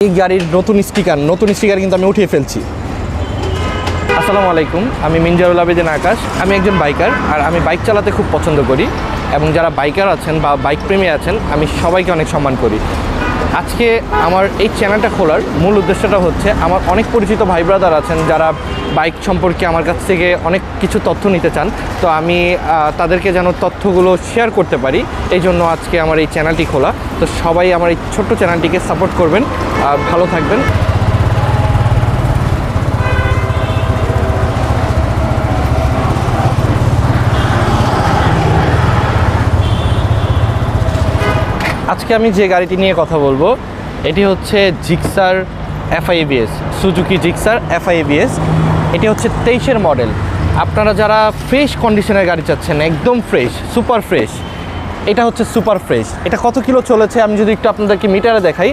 এই গাড়ির নতুন স্টিকার কিন্তু আমি উঠিয়ে ফেলছি। আসসালামু আলাইকুম, আমি মিনজারুল আবেদিন আকাশ। আমি একজন বাইকার, আর আমি বাইক চালাতে খুব পছন্দ করি, এবং যারা বাইকার আছেন বা বাইক প্রেমী আছেন আমি সবাইকে অনেক সম্মান করি। আজকে আমার এই চ্যানেলটা খোলার মূল উদ্দেশ্যটা হচ্ছে, আমার অনেক পরিচিত ভাই ব্রাদার আছেন যারা বাইক সম্পর্কে আমার কাছ থেকে অনেক কিছু তথ্য নিতে চান। তো আমি তাদেরকে যেন তথ্যগুলো শেয়ার করতে পারি, এই জন্য আজকে আমার এই চ্যানেলটি খোলা। তো সবাই আমার এই ছোট্ট চ্যানেলটিকে সাপোর্ট করবেন আর ভালো থাকবেন। আজকে আমি যে গাড়িটি নিয়ে কথা বলবো এটি হচ্ছে Gixxer FI-ABS, Suzuki Gixxer FI-ABS। এটি হচ্ছে 23-এর মডেল। আপনারা যারা ফ্রেশ কন্ডিশনের গাড়ি চাচ্ছেন, একদম ফ্রেশ, সুপার ফ্রেশ, এটা হচ্ছে সুপার ফ্রেশ। এটা কত কিলো চলেছে আমি যদি একটু আপনাদেরকে মিটারে দেখাই,